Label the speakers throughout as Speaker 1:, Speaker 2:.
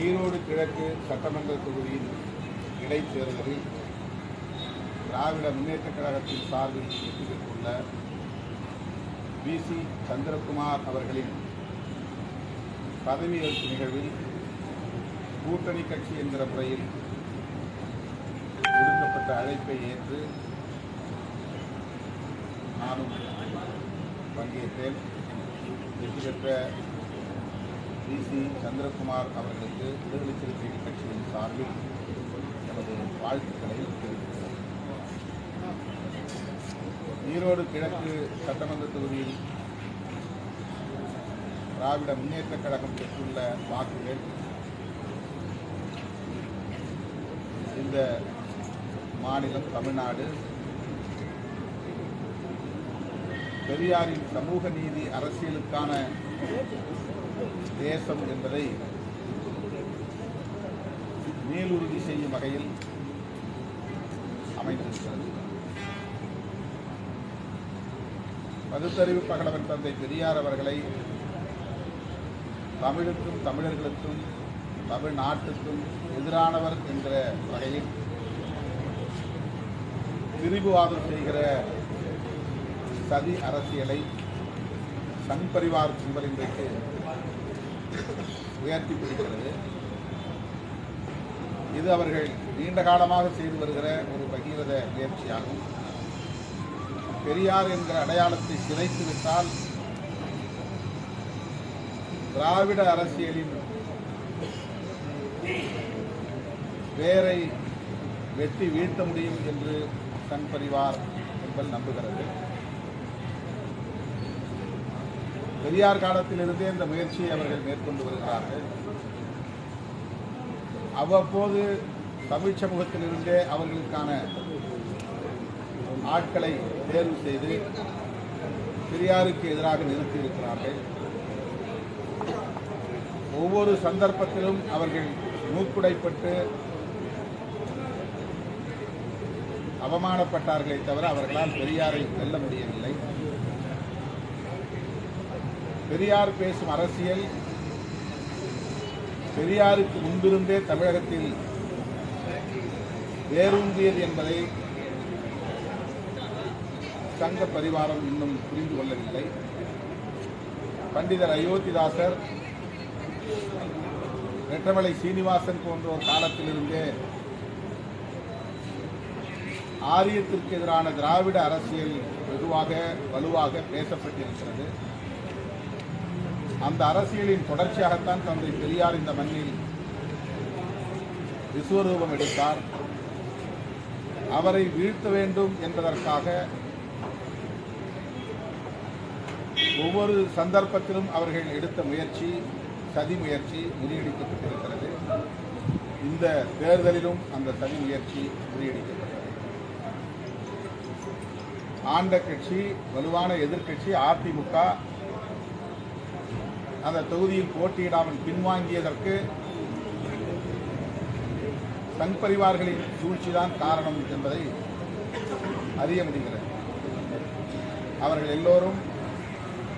Speaker 1: ஈரோடு கிழக்கு சட்டமன்ற தொகுதியின் இடைத்தேர்தலில் திராவிட முன்னேற்றக் கழகத்தின் சார்பில் வெற்றி பெற்றுள்ள வி.சி. சந்திரகுமார் அவர்களின் பதவியேற்பு நிகழ்வில் கூட்டணி கட்சி என்கிற முறையில் விடுக்கப்பட்ட அழைப்பை ஏற்று நானும் பங்கேற்றேன். வெற்றி பெற்ற வி.சி. சந்திரகுமார் அவர்களுக்கு விடுதலை சிறுத்தைகள் கட்சியின் சார்பில் எனது வாழ்த்துக்களை தெரிவிக்கிறேன். ஈரோடு கிழக்கு சட்டமன்ற தொகுதியில் திராவிட முன்னேற்றக் கழகம் பெற்றுள்ள வாக்குகள் இந்த மாநிலம் தமிழ்நாடு பெரியாரின் சமூக நீதி அரசியலுக்கான தேசம் என்பதை மேலுறுதி செய்யும் வகையில் அமைந்திருக்கிறது. பகுத்தறிவு பகலவன் தந்தை பெரியார் அவர்களை தமிழுக்கும் தமிழர்களுக்கும் தமிழ்நாட்டுக்கும் எதிரானவர் என்கிற வகையில் திரிபுவாதம் செய்கிற சதி அரசியலை சங் பரிவார் கும்பல் இன்றைக்கு உயர்த்தி பிடிக்கிறது. இது அவர்கள் நீண்ட காலமாக செய்து வருகிற ஒரு பகீரத முயற்சியாகும். பெரியார் என்கிற அடையாளத்தை சிதைத்துவிட்டால் திராவிட அரசியலின் வேரை வெட்டி வீழ்த்த முடியும் என்று சங் பரிவார் கும்பல் நம்புகிறது. பெரியார் காலத்திலிருந்தே இந்த முயற்சியை அவர்கள் மேற்கொண்டு வருகிறார்கள். அவ்வப்போது தமிழ் சமூகத்திலிருந்தே அவர்களுக்கான ஆட்களை தேர்வு செய்து பெரியாருக்கு எதிராக நிறுத்தியிருக்கிறார்கள். ஒவ்வொரு சந்தர்ப்பத்திலும் அவர்கள் மூக்குடைப்பட்டு அவமானப்பட்டார்களே தவிர அவர்களால் பெரியாரை வெல்ல முடியவில்லை. பெரியார் பேசும் அரசியல் பெரியாருக்கு முன்பிருந்தே தமிழகத்தில் வேரூன்றியது என்பதை சங்க பரிவாரம் இன்னும் புரிந்து கொள்ளவில்லை. பண்டிதர் அயோத்திதாசர், ரெட்டமலை சீனிவாசன் போன்றோர் காலத்திலிருந்தே ஆரியத்திற்கு எதிரான திராவிட அரசியல் வெகுவாக வலுவாக பேசப்பட்டிருக்கிறது. அந்த அரசியலின் தொடர்ச்சியாகத்தான் தந்தை பெரியார் இந்த மண்ணில் விஸ்வரூபம் எடுத்தார். அவரை வீழ்த்த வேண்டும் என்பதற்காக ஒவ்வொரு சந்தர்ப்பத்திலும் அவர்கள் எடுத்த முயற்சி சதி முயற்சி முறியடிக்கப்பட்டிருக்கிறது. இந்த தேர்தலிலும் அந்த சதி முயற்சி முறியடிக்கப்பட்டது. ஆண்ட கட்சி, வலுவான எதிர்க்கட்சி அதிமுக அந்த தொகுதியில் போட்டியிடாமல் பின்வாங்கியதற்கு சங் பரிவார்களின் சூழ்ச்சிதான் காரணம் என்பதை அறிய முடிகிறது. அவர்கள் எல்லோரும்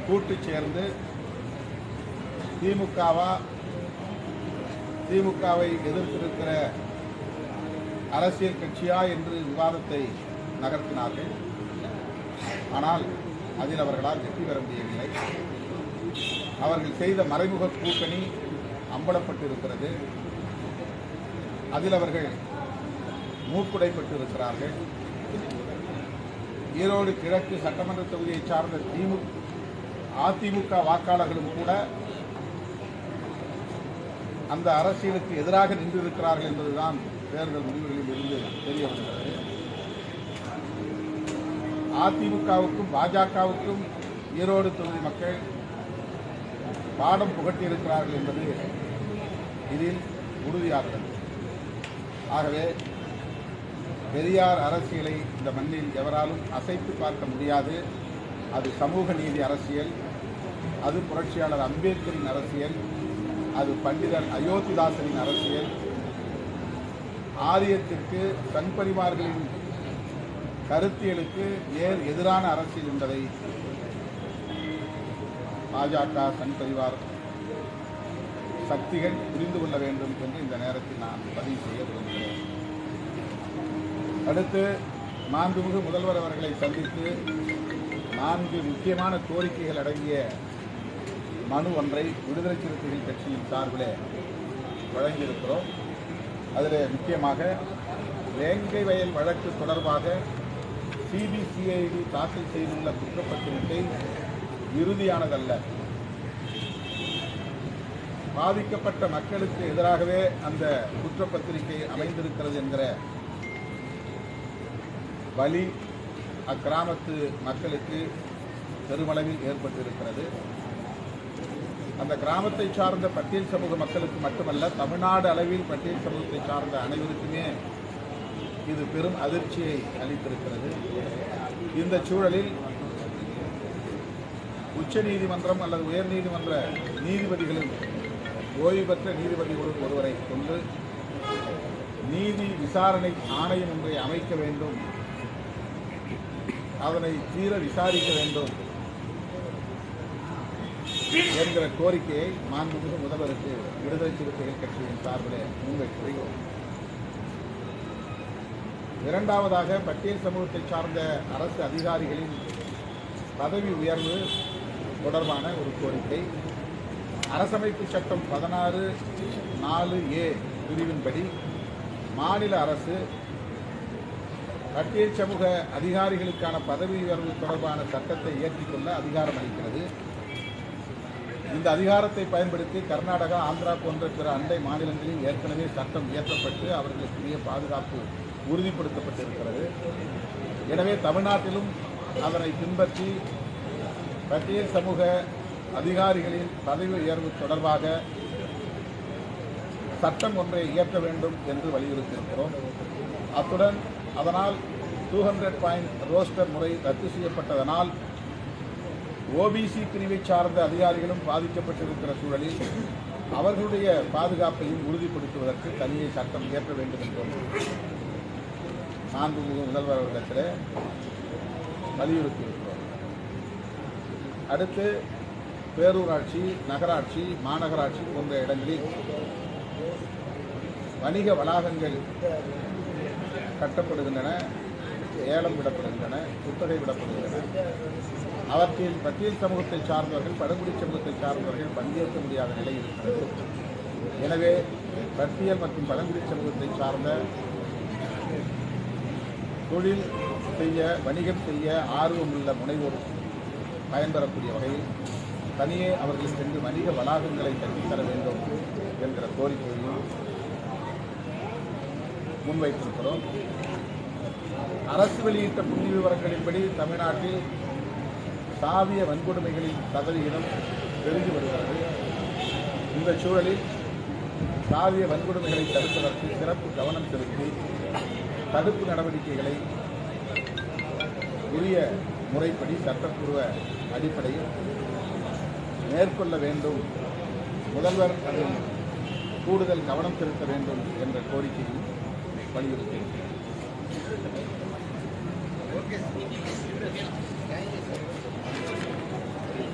Speaker 1: கூட்டு சேர்ந்து திமுகவை எதிர்த்திருக்கிற அரசியல் கட்சியா என்று விவாதத்தை நகர்த்தினார்கள். ஆனால் அதில் அவர்களால் வெற்றி பெற முடியவில்லை. அவர்கள் செய்த மறைமுக கூட்டணி அம்பலப்பட்டிருக்கிறது. அதில் அவர்கள் மூக்குடைப்பட்டு இருக்கிறார்கள். ஈரோடு கிழக்கு சட்டமன்ற தொகுதியை சார்ந்த அதிமுக வாக்காளர்களும் கூட அந்த அரசியலுக்கு எதிராக நின்றிருக்கிறார்கள் என்பதுதான் தேர்தல் முடிவுகளில் இருந்து தெரிய வருகிறது. அதிமுகவுக்கும் பாஜகவுக்கும் ஈரோடு தொகுதி மக்கள் பாடம் புகட்டியிருக்கிறார்கள் என்பது இதில் உறுதியாகிறது. ஆகவே பெரியார் அரசியலை இந்த மண்ணில் எவராலும் அசைத்து பார்க்க முடியாது. அது சமூக நீதி அரசியல், அது புரட்சியாளர் அம்பேத்கரின் அரசியல், அது பண்டிதர் அயோத்திதாசரின் அரசியல், ஆரியத்திற்கு சங் பரிவார்களின் கருத்தியலுக்கு எதிரான அரசியல் என்பதை பாஜக சங் பரிவார் சக்திகள் புரிந்து கொள்ள வேண்டும் என்று இந்த நேரத்தில் நான் பதிவு செய்ய விரும்புகிறேன். அடுத்து மாண்புமிகு முதல்வர் அவர்களை சந்தித்து 4 முக்கியமான கோரிக்கைகள் அடங்கிய மனு ஒன்றை விடுதலை சிறுத்தைகள் கட்சியின் சார்பில் வழங்கியிருக்கிறோம். அதில் முக்கியமாக வேங்கை வயல் வழக்கு தொடர்பாக சிபிசிஐடி தாக்கல் செய்துள்ள குற்றப்பத்திரிகை இறுதியானதல்ல. பாதிக்கப்பட்ட மக்களுக்கு எதிராகவே அந்த குற்றப்பத்திரிகை அமைந்திருக்கிறது என்கிற வலி அக்கிராமத்து மக்களுக்கு பெருமளவில் ஏற்பட்டிருக்கிறது. அந்த கிராமத்தை சார்ந்த பட்டியல் சமூக மக்களுக்கு மட்டுமல்ல, தமிழ்நாடு அளவில் பட்டியல் சமூகத்தை சார்ந்த அனைவருக்குமே இது பெரும் அதிர்ச்சியை அளித்திருக்கிறது. இந்த சூழலில் உச்ச நீதிமன்றம் அல்லது உயர்நீதிமன்ற நீதிபதிகளின் ஓய்வு பெற்ற நீதிபதிகளுடன் ஒருவரை கொண்டு நீதி விசாரணை ஆணையம் ஒன்றை அமைக்க வேண்டும், அதனை தீர விசாரிக்க வேண்டும் என்கிற கோரிக்கையை மாண்புமிகு முதல்வருக்கு விடுதலை சிறுத்தைகள் கட்சியின் சார்பில் முன்வைக்கிறோம். இரண்டாவதாக, பட்டியல் சமூகத்தை சார்ந்த அரசு அதிகாரிகளின் பதவி உயர்வு தொடர்பான ஒரு கோரிக்கை. அரசமைப்பு சட்டம் 16(4)A பிரிவின்படி மாநில அரசு பட்டியல் சமூக அதிகாரிகளுக்கான பதவி உயர்வு தொடர்பான சட்டத்தை இயற்றிக்கொள்ள அதிகாரம் அளிக்கிறது. இந்த அதிகாரத்தை பயன்படுத்தி கர்நாடகா, ஆந்திரா போன்ற பிற அண்டை மாநிலங்களில் ஏற்கனவே சட்டம் இயற்றப்பட்டு அவர்களுக்குரிய பாதுகாப்பு உறுதிப்படுத்தப்பட்டிருக்கிறது. எனவே தமிழ்நாட்டிலும் அதனை பின்பற்றி பட்டியல் சமூக அதிகாரிகளின் பதவி உயர்வு தொடர்பாக சட்டம் ஒன்றை இயற்ற வேண்டும் என்று வலியுறுத்தியிருக்கிறோம். அத்துடன் அதனால் 200 பாயிண்ட் ரோஸ்டர் முறை ரத்து செய்யப்பட்டதனால் ஓபிசி பிரிவை சார்ந்த அதிகாரிகளும் பாதிக்கப்பட்டிருக்கிற சூழலில் அவர்களுடைய பாதுகாப்பையும் உறுதிப்படுத்துவதற்கு தனியே சட்டம் இயற்ற வேண்டும் என்றும் மாண்புமிகு முதல்வர் அவர்களிடத்தில் வலியுறுத்தியிருக்கிறோம். அடுத்து பேரூராட்சி, நகராட்சி, மாநகராட்சி போன்ற இடங்களில் வணிக வளாகங்கள் கட்டப்படுகின்றன, ஏலம் விடப்படுகின்றன, குத்தகை விடப்படுகின்றன. அவற்றில் பட்டியல் சமூகத்தை சார்ந்தவர்கள், பழங்குடி சமூகத்தை சார்ந்தவர்கள் பங்கேற்க முடியாத நிலை இருக்கிறது. எனவே பட்டியல் மற்றும் பழங்குடி சமூகத்தை சார்ந்த தொழில் செய்ய, வணிகம் செய்ய ஆர்வமுள்ள முனைவோர் பயன்பெறக்கூடிய வகையில் தனியே அவர்கள் சென்று வணிக வளாகங்களை கட்டித்தர வேண்டும் என்கிற கோரிக்கையையும் முன்வைத்திருக்கிறோம். அரசு வெளியிட்ட புள்ளி விவரங்களின்படி தமிழ்நாட்டில் சாதிய வன்கொடுமைகளின் சதவிகிதம் பெருகி வருகிறது. இந்த சூழலில் சாதிய வன்கொடுமைகளை தடுப்பதற்கு சிறப்பு கவனம் செலுத்தி தடுப்பு நடவடிக்கைகளை உரிய முறைப்படி சட்டப்பூர்வ அடிப்படையில் மேற்கொள்ள வேண்டும், முதல்வர் அதில் கூடுதல் கவனம் செலுத்த வேண்டும் என்ற கோரிக்கையும் வலியுறுத்தியிருக்கிறார்.